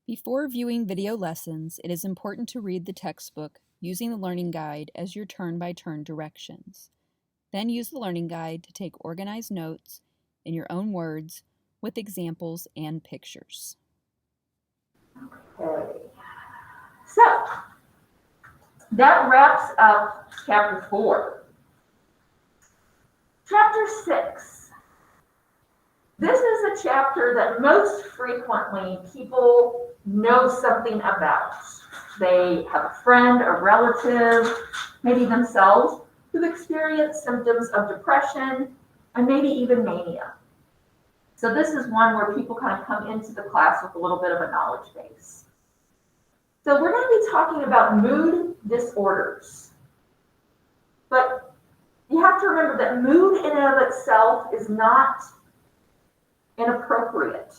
Before viewing video lessons, it is important to read the textbook using the learning guide as your turn-by-turn directions. Then use the learning guide to take organized notes in your own words with examples and pictures. Okay. So, that wraps up chapter 4. Chapter 6. This is a chapter that most frequently people know something about. They have a friend, a relative, maybe themselves, who've experienced symptoms of depression and maybe even mania. So this is one where people kind of come into the class with a little bit of a knowledge base. So we're going to be talking about mood disorders. But you have to remember that mood in and of itself is not inappropriate.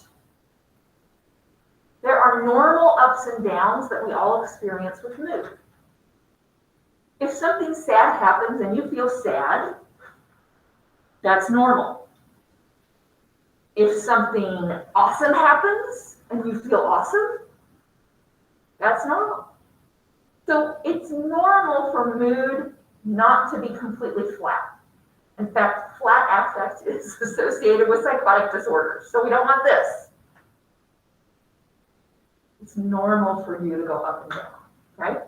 There are normal ups and downs that we all experience with mood. If something sad happens and you feel sad, that's normal. If something awesome happens and you feel awesome, that's normal. So it's normal for mood not to be completely flat. In fact, flat affect is associated with psychotic disorders. So we don't want this. It's normal for you to go up and down, right?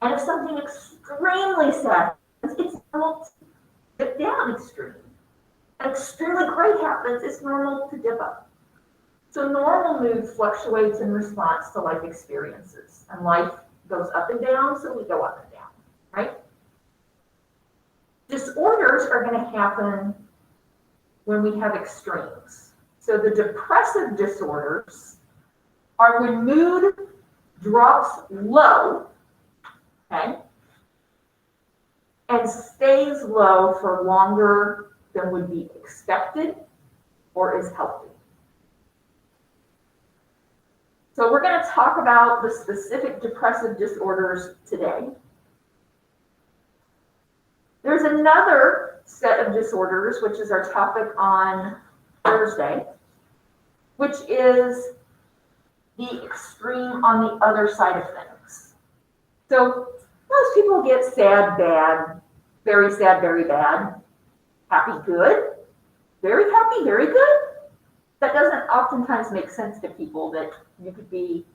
And if something extremely sad happens, it's normal to dip down extreme. And extremely great happens, it's normal to dip up. So normal mood fluctuates in response to life experiences. And life goes up and down, so we go up and down, right? Disorders are going to happen when we have extremes. So the depressive disorders are when mood drops low, okay, and stays low for longer than would be expected or is healthy. So we're going to talk about the specific depressive disorders today. There's another set of disorders, which is our topic on Thursday, which is the extreme on the other side of things. So most people get sad, bad, very sad, very bad, happy, good, very happy, very good. That doesn't oftentimes make sense to people that you could be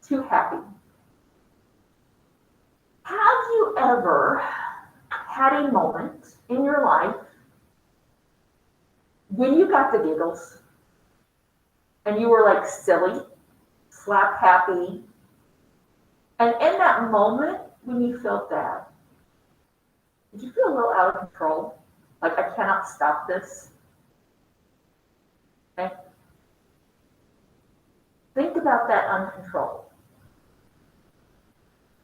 too happy. Have you ever had a moment in your life when you got the giggles and you were like silly, slap happy, and in that moment when you felt that, did you feel a little out of control? Like, I cannot stop this? Okay? Think about that uncontrolled.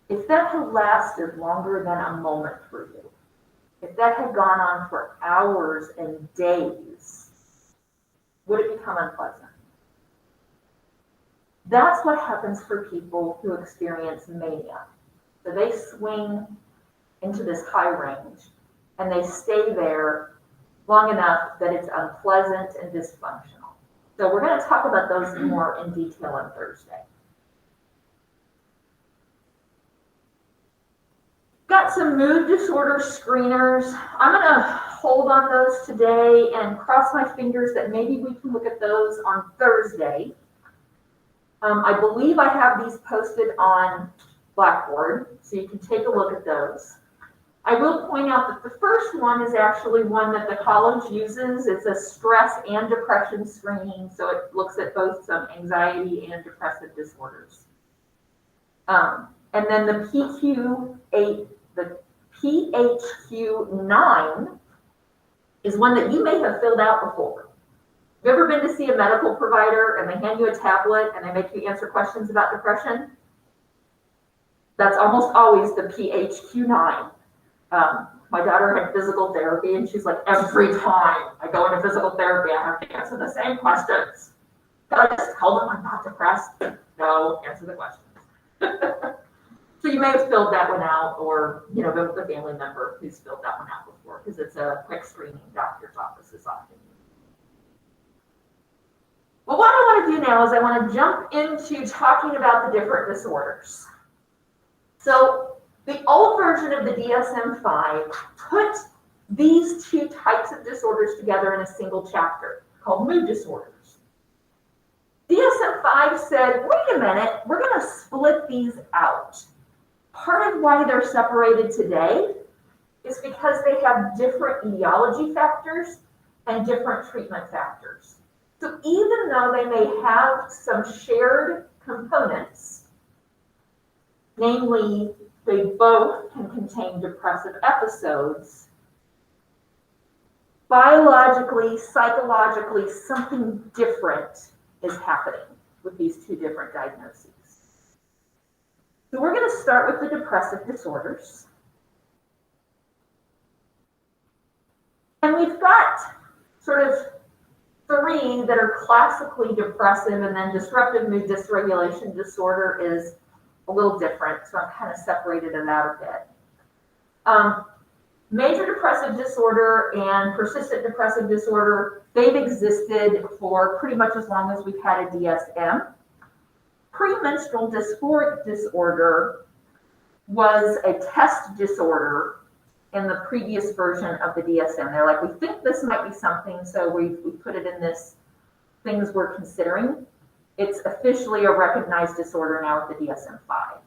If that had lasted longer than a moment for you, if that had gone on for hours and days, would it become unpleasant? That's what happens for people who experience mania. So they swing into this high range and they stay there long enough that it's unpleasant and dysfunctional. So we're going to talk about those more in detail on Thursday. Got some mood disorder screeners. I'm going to hold on those today and cross my fingers that maybe we can look at those on Thursday. I believe I have these posted on Blackboard, so you can take a look at those. I will point out that the first one is actually one that the college uses. It's a stress and depression screening, so it looks at both some anxiety and depressive disorders. And then the PHQ-9 is one that you may have filled out before. Have you ever been to see a medical provider and they hand you a tablet and they make you answer questions about depression? That's almost always the PHQ-9. My daughter had physical therapy and she's like, every time I go into physical therapy, I have to answer the same questions. Can I just tell them I'm not depressed? No, answer the questions. So you may have filled that one out, or the family member who's filled that one out before, because it's a quick screening doctor's office is often. Well, what I want to do now is I want to jump into talking about the different disorders. So the old version of the DSM-5 put these two types of disorders together in a single chapter called mood disorders. DSM-5 said, wait a minute, we're going to split these out. Part of why they're separated today is because they have different etiology factors and different treatment factors. So even though they may have some shared components, namely they both can contain depressive episodes, biologically, psychologically, something different is happening with these two different diagnoses. So we're going to start with the depressive disorders. And we've got sort of three that are classically depressive, and then disruptive mood dysregulation disorder is a little different, so I've kind of separated it out a bit. Major depressive disorder and persistent depressive disorder, they've existed for pretty much as long as we've had a DSM. Premenstrual dysphoric disorder was a test disorder in the previous version of the DSM. They're like, we think this might be something, so we put it in this things we're considering. It's officially a recognized disorder now with the DSM-5.